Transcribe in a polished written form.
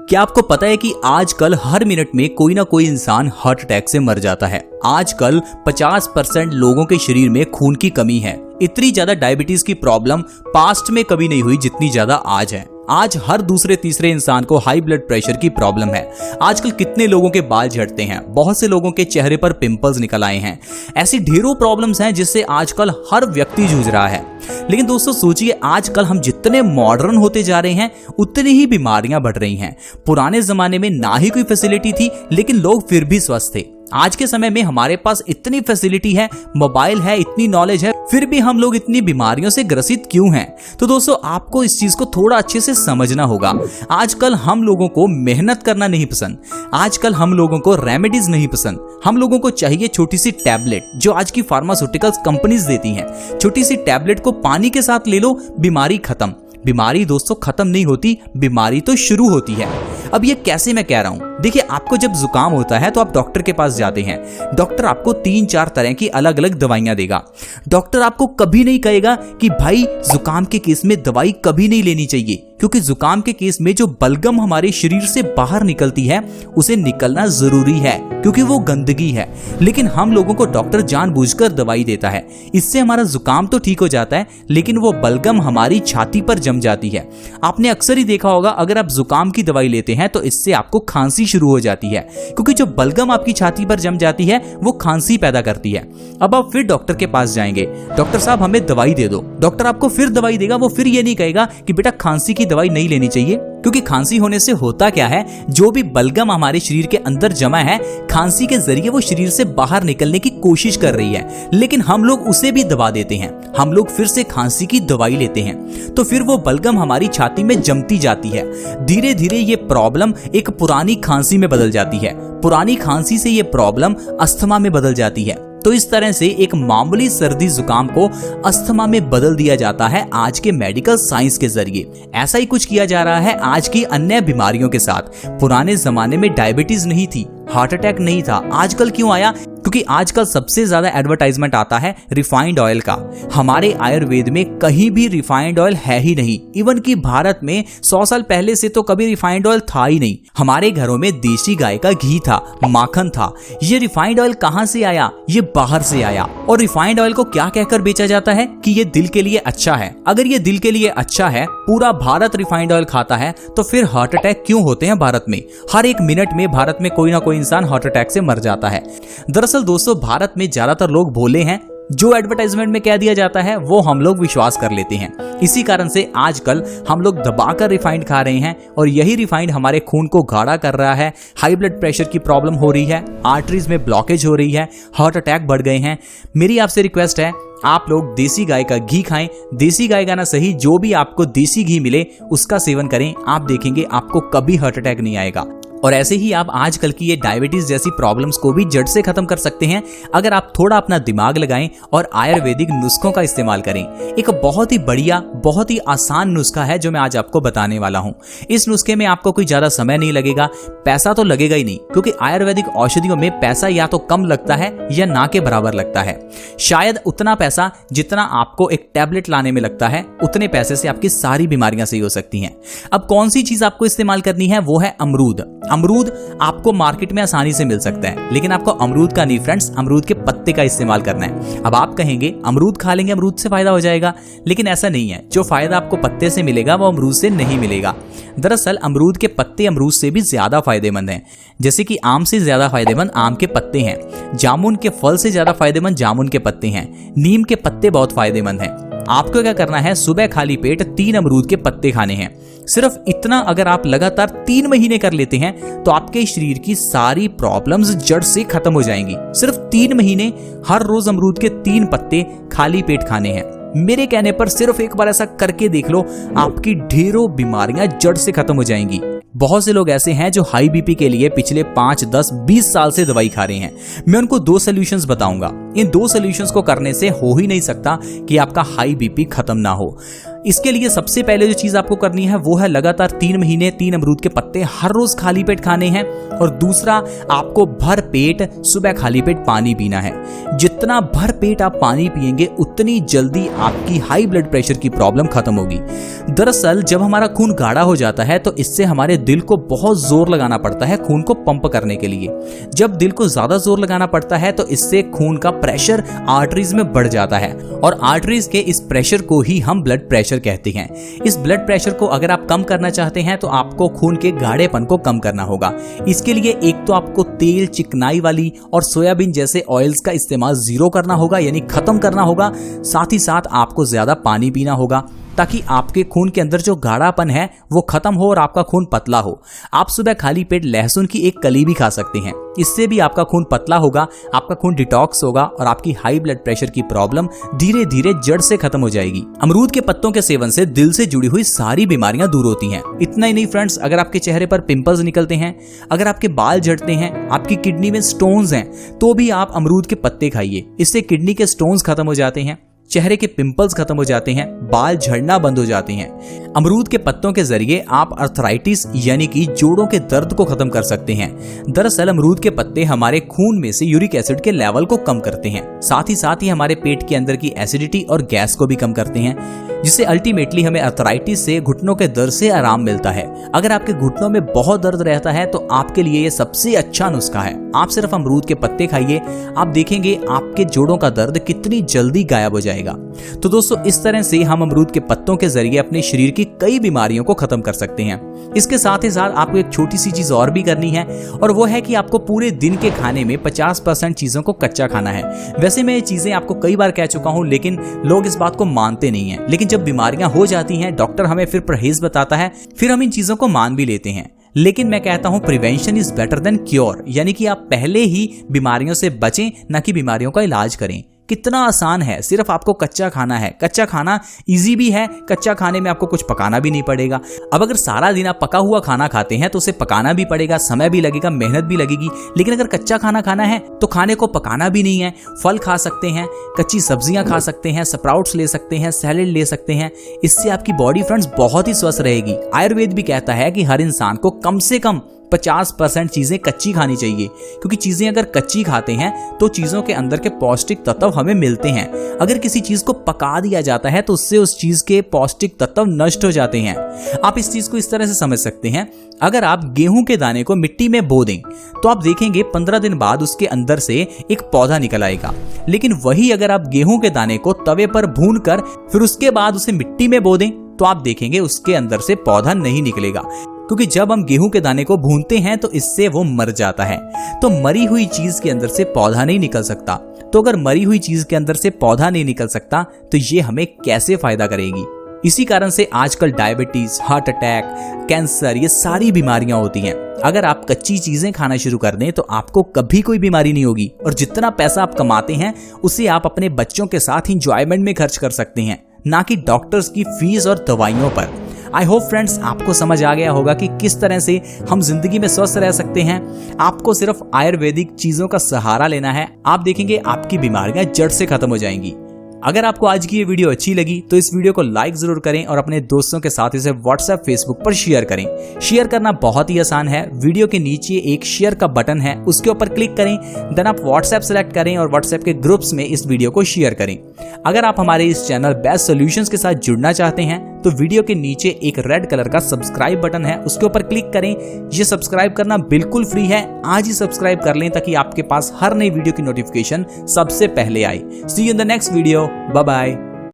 क्या आपको पता है कि आजकल हर मिनट में कोई ना कोई इंसान हार्ट अटैक से मर जाता है। आजकल 50% लोगों के शरीर में खून की कमी है। इतनी ज्यादा डायबिटीज की प्रॉब्लम पास्ट में कभी नहीं हुई जितनी ज्यादा आज है। आज हर दूसरे तीसरे इंसान को हाई ब्लड प्रेशर की प्रॉब्लम है। आजकल कितने लोगों के बाल झड़ते हैं, बहुत से लोगों के चेहरे पर पिंपल्स निकल आए हैं। ऐसी ढेरों प्रॉब्लम्स हैं जिससे आजकल हर व्यक्ति जूझ रहा है। लेकिन दोस्तों सोचिए, आजकल हम जितने मॉडर्न होते जा रहे हैं उतनी ही बीमारियां बढ़ रही हैं। पुराने जमाने में ना ही कोई फैसिलिटी थी लेकिन लोग फिर भी स्वस्थ थे। आज के समय में हमारे पास इतनी फैसिलिटी है, मोबाइल है, इतनी नॉलेज है, फिर भी हम लोग इतनी बीमारियों से ग्रसित क्यों हैं? तो दोस्तों आपको इस चीज को थोड़ा अच्छे से समझना होगा। आजकल हम लोगों को मेहनत करना नहीं पसंद, आजकल हम लोगों को रेमेडीज नहीं पसंद। हम लोगों को चाहिए छोटी सी टैबलेट जो आज की फार्मास्यूटिकल्स कंपनीज देती हैं। छोटी सी टैबलेट को पानी के साथ ले लो, बीमारी खत्म। बीमारी दोस्तों खत्म नहीं होती, बीमारी तो शुरू होती है। अब ये कैसे मैं कह रहा हूं? देखिए, आपको जब जुकाम होता है तो आप डॉक्टर के पास जाते हैं। डॉक्टर आपको 3-4 तरह की अलग अलग दवाइयां देगा। डॉक्टर आपको कभी नहीं कहेगा कि भाई जुकाम के केस में दवाई कभी नहीं लेनी चाहिए, क्योंकि जुकाम के केस में जो बलगम हमारे शरीर से बाहर निकलती है उसे निकलना जरूरी है, क्योंकि वो गंदगी है। लेकिन हम लोगों को डॉक्टर जानबूझकर दवाई देता है। इससे हमारा जुकाम तो ठीक हो जाता है लेकिन वो बलगम हमारी छाती पर जम जाती है। आपने अक्सर ही देखा होगा, अगर आप जुकाम की दवाई लेते हैं तो इससे आपको खांसी शुरू हो जाती है, क्योंकि जो बलगम आपकी छाती पर जम जाती है वो खांसी पैदा करती है। अब आप फिर डॉक्टर के पास जाएंगे, डॉक्टर साहब हमें दवाई दे दो। डॉक्टर आपको फिर दवाई देगा, वो फिर ये नहीं कहेगा कि बेटा खांसी की दवाई नहीं लेनी चाहिए, क्योंकि खांसी होने से होता क्या है, जो भी बलगम हमारे शरीर के अंदर जमा है, खांसी के जरिए वो शरीर से बाहर निकलने की कोशिश कर रही है, लेकिन हम लोग उसे भी दबा देते हैं। हम लोग फिर से खांसी की दवाई लेते हैं तो फिर वो बलगम हमारी छाती में जमती जाती है। धीरे धीरे ये प्रॉब्लम एक पुरानी खांसी में बदल जाती है। पुरानी खांसी से ये प्रॉब्लम अस्थमा में बदल जाती है। तो इस तरह से एक मामूली सर्दी जुकाम को अस्थमा में बदल दिया जाता है आज के मेडिकल साइंस के जरिए। ऐसा ही कुछ किया जा रहा है आज की अन्य बीमारियों के साथ। पुराने जमाने में डायबिटीज नहीं थी, हार्ट अटैक नहीं था। आजकल क्यों आया? क्योंकि आजकल सबसे ज्यादा एडवर्टाइजमेंट आता है रिफाइंड ऑयल का। हमारे आयुर्वेद में कहीं भी रिफाइंड ऑयल है ही नहीं। इवन कि भारत में 100 साल पहले से तो कभी रिफाइंड ऑयल था ही नहीं। हमारे घरों में देसी गाय का घी था, माखन था। ये रिफाइंड ऑयल कहां से आया? ये बाहर से आया। और रिफाइंड ऑयल को क्या कहकर बेचा जाता है कि ये दिल के लिए अच्छा है। अगर ये दिल के लिए अच्छा है, पूरा भारत रिफाइंड ऑयल खाता है, तो फिर हार्ट अटैक क्यों होते हैं भारत में? हर एक मिनट में भारत में कोई ना कोई इंसान हार्ट अटैक से मर जाता है। दरअसल दोस्तों भारत में ज्यादातर लोग भोले हैं। जो एडवर्टाइजमेंट में कह दिया जाता है वो हम लोग विश्वास कर लेते हैं। इसी कारण से आजकल हम लोग दबाकर रिफाइंड खा रहे हैं और यही रिफाइंड हमारे खून को गाढ़ा कर रहा है। हाई ब्लड प्रेशर की प्रॉब्लम हो रही है, आर्टरीज में ब्लॉकेज हो रही है, हार्ट अटैक बढ़ गए हैं। मेरी आपसे रिक्वेस्ट है, आप लोग देसी गाय का घी खाएं। देसी गाय का ना सही, जो भी आपको देसी घी मिले उसका सेवन करें। आप देखेंगे आपको कभी हार्ट अटैक नहीं आएगा। और ऐसे ही आप आजकल की ये डायबिटीज जैसी प्रॉब्लम्स को भी जड़ से खत्म कर सकते हैं अगर आप थोड़ा अपना दिमाग लगाएं और आयुर्वेदिक नुस्खों का इस्तेमाल करें। एक बहुत ही बढ़िया, बहुत ही आसान नुस्खा है जो मैं आज आपको बताने वाला हूं। इस नुस्खे में आपको कोई ज्यादा समय नहीं लगेगा, पैसा तो लगेगा ही नहीं, क्योंकि आयुर्वेदिक औषधियों में पैसा या तो कम लगता है या ना के बराबर लगता है। शायद उतना पैसा जितना आपको एक टैबलेट लाने में लगता है, उतने पैसे से आपकी सारी बीमारियां सही हो सकती हैं। अब कौन सी चीज आपको इस्तेमाल करनी है? वो है अमरूद। अमरूद आपको मार्केट में आसानी से मिल सकता है, लेकिन आपको अमरूद का नहीं फ्रेंड्स, अमरूद के पत्ते का इस्तेमाल करना है। अब आप कहेंगे अमरूद खा लेंगे, अमरूद से फायदा हो जाएगा, लेकिन ऐसा नहीं है। जो फायदा आपको पत्ते से मिलेगा वो अमरूद से नहीं मिलेगा। दरअसल अमरूद के पत्ते अमरूद से भी ज्यादा फायदेमंद हैं। जैसे कि आम से ज्यादा फायदेमंद आम के पत्ते हैं, जामुन के फल से ज्यादा फायदेमंद जामुन के पत्ते हैं, नीम के पत्ते बहुत फायदेमंद हैं। आपको क्या करना है? सुबह खाली पेट 3 अमरूद के पत्ते खाने हैं। सिर्फ इतना अगर आप लगातार 3 महीने कर लेते हैं तो आपके शरीर की सारी प्रॉब्लम्स जड़ से खत्म हो जाएंगी। सिर्फ 3 महीने हर रोज अमरूद के 3 पत्ते खाली पेट खाने हैं। मेरे कहने पर सिर्फ एक बार ऐसा करके देख लो, आपकी ढेरों बीमारियां जड़ से खत्म हो जाएंगी। बहुत से लोग ऐसे हैं जो हाई बीपी के लिए पिछले 5, 10, 20 साल से दवाई खा रहे हैं। मैं उनको 2 सॉल्यूशंस बताऊंगा। इन 2 सॉल्यूशंस को करने से हो ही नहीं सकता कि आपका हाई बीपी खत्म ना हो। इसके लिए सबसे पहले जो चीज आपको करनी है वो है लगातार 3 महीने 3 अमरूद के पत्ते हर रोज खाली पेट खाने हैं। और दूसरा, आपको भर पेट सुबह खाली पेट पानी पीना है। जितना भर पेट आप पानी पिएंगे उतनी जल्दी आपकी हाई ब्लड प्रेशर की प्रॉब्लम खत्म होगी। दरअसल जब हमारा खून गाढ़ा हो जाता है तो इससे हमारे दिल को बहुत जोर लगाना पड़ता है खून को पंप करने के लिए। जब दिल को ज्यादा जोर लगाना पड़ता है तो इससे खून का प्रेशर आर्टरीज में बढ़ जाता है और आर्टरीज के इस प्रेशर को ही हम ब्लड प्रेशर कहते हैं। इस ब्लड प्रेशर को अगर आप कम करना चाहते हैं तो आपको खून के गाढ़ेपन को कम करना होगा। इसके लिए एक तो आपको तेल, चिकनाई वाली और सोयाबीन जैसे ऑयल्स का इस्तेमाल जीरो करना होगा, यानी खत्म करना होगा। साथ ही साथ आपको ज्यादा पानी पीना होगा ताकि आपके खून के अंदर जो गाढ़ापन है वो खत्म हो और आपका खून पतला हो। आप सुबह खाली पेट लहसुन की एक कली भी खा सकते हैं, इससे भी आपका खून पतला होगा, आपका खून डिटॉक्स होगा और आपकी हाई ब्लड प्रेशर की प्रॉब्लम धीरे धीरे जड़ से खत्म हो जाएगी। अमरूद के पत्तों के सेवन से दिल से जुड़ी हुई सारी बीमारियां दूर होती हैं। इतना ही नहीं फ्रेंड्स, अगर आपके चेहरे पर पिंपल्स निकलते हैं, अगर आपके बाल झड़ते हैं, आपकी किडनी में स्टोन्स हैं, तो भी आप अमरूद के पत्ते खाइए। इससे किडनी के स्टोन्स खत्म हो जाते हैं, चेहरे के पिंपल्स खत्म हो जाते हैं, बाल झड़ना बंद हो जाते हैं। अमरूद के पत्तों के जरिए आप अर्थराइटिस यानी कि जोड़ों के दर्द को खत्म कर सकते हैं। दरअसल अमरूद के पत्ते हमारे खून में से यूरिक एसिड के लेवल को कम करते हैं, साथ ही हमारे पेट के अंदर की एसिडिटी और गैस को भी कम करते हैं, जिससे अल्टीमेटली हमें अर्थराइटिस से, घुटनों के दर्द से आराम मिलता है। अगर आपके घुटनों में बहुत दर्द रहता है तो आपके लिए ये सबसे अच्छा नुस्खा है। आप सिर्फ अमरूद के पत्ते खाइए, आप देखेंगे आपके जोड़ों का दर्द कितनी जल्दी गायब हो जाएगा। तो दोस्तों, इस तरह से हम अमरूद के पत्तों के जरिए अपने शरीर की कई बीमारियों को खत्म कर सकते हैं। इसके साथ ही साथ आपको एक छोटी सी चीज और भी करनी है, और वो है कि आपको पूरे दिन के खाने में 50% चीजों को कच्चा खाना है। वैसे मैं ये चीजें आपको कई बार कह चुका हूं, लेकिन लोग इस बात को मानते नहीं है। लेकिन जब बीमारियां हो जाती हैं, डॉक्टर हमें फिर परहेज बताता है, फिर हम इन चीजों को मान भी लेते हैं। लेकिन मैं कहता हूं prevention is better than cure, यानी कि आप पहले ही बीमारियों से बचें, ना कि बीमारियों का इलाज करें। कितना आसान है, सिर्फ आपको कच्चा खाना है। कच्चा खाना इजी भी है, कच्चा खाने में आपको कुछ पकाना भी नहीं पड़ेगा। अब अगर सारा दिन आप पका हुआ खाना खाते हैं तो उसे पकाना भी पड़ेगा, समय भी लगेगा, मेहनत भी लगेगी। लेकिन अगर कच्चा खाना खाना है तो खाने को पकाना भी नहीं है। फल खा सकते हैं, कच्ची सब्जियां खा सकते हैं, स्प्राउट्स ले सकते हैं, सैलेड ले सकते हैं। इससे आपकी बॉडी फ्रेंड्स बहुत ही स्वस्थ रहेगी। आयुर्वेद भी कहता है कि हर इंसान को कम से कम 50% चीजें कच्ची खानी चाहिए, क्योंकि चीजें अगर कच्ची खाते हैं तो चीजों के अंदर के पौष्टिक तत्व हमें मिलते हैं। अगर किसी चीज को पका दिया जाता है तो उससे उस चीज के पौष्टिक तत्व नष्ट हो जाते हैं। आप इस चीज को इस तरह से समझ सकते हैं, अगर आप गेहूं के दाने को मिट्टी में बो दें तो आप देखेंगे 15 दिन बाद उसके अंदर से एक पौधा निकल आएगा। लेकिन वही अगर आप गेहूं के दाने को तवे पर भून कर फिर उसके बाद उसे मिट्टी में बो दें तो आप देखेंगे उसके अंदर से पौधा नहीं निकलेगा, क्योंकि जब हम गेहूं के दाने को भूनते हैं तो इससे वो मर जाता है। तो मरी हुई चीज के अंदर से पौधा नहीं निकल सकता। तो अगर मरी हुई चीज के अंदर से पौधा नहीं निकल सकता तो ये हमें कैसे फायदा करेगी। इसी कारण से आजकल डायबिटीज, हार्ट अटैक, कैंसर, ये सारी बीमारियां होती हैं। अगर आप कच्ची चीजें खाना शुरू कर दें तो आपको कभी कोई बीमारी नहीं होगी, और जितना पैसा आप कमाते हैं उसे आप अपने बच्चों के साथ इंजॉयमेंट में खर्च कर सकते हैं, ना कि डॉक्टर्स की फीस और दवाइयों पर। आई होप फ्रेंड्स आपको समझ आ गया होगा कि किस तरह से हम जिंदगी में स्वस्थ रह सकते हैं। आपको सिर्फ आयुर्वेदिक चीजों का सहारा लेना है, आप देखेंगे आपकी बीमारियां जड़ से खत्म हो जाएंगी। अगर आपको आज की ये वीडियो अच्छी लगी तो इस वीडियो को लाइक जरूर करें और अपने दोस्तों के साथ इसे व्हाट्सएप, फेसबुक पर शेयर करें। शेयर करना बहुत ही आसान है। वीडियो के नीचे एक शेयर का बटन है, उसके ऊपर क्लिक करें, देन आप व्हाट्सएप सेलेक्ट करें और व्हाट्सएप के ग्रुप्स में इस वीडियो को शेयर करें। अगर आप हमारे इस चैनल बेस्ट सॉल्यूशंस के साथ जुड़ना चाहते हैं तो वीडियो के नीचे एक रेड कलर का सब्सक्राइब बटन है, उसके ऊपर क्लिक करें। ये सब्सक्राइब करना बिल्कुल फ्री है, आज ही सब्सक्राइब कर लें ताकि आपके पास हर नई वीडियो की नोटिफिकेशन सबसे पहले आए। See you in the next video, bye bye.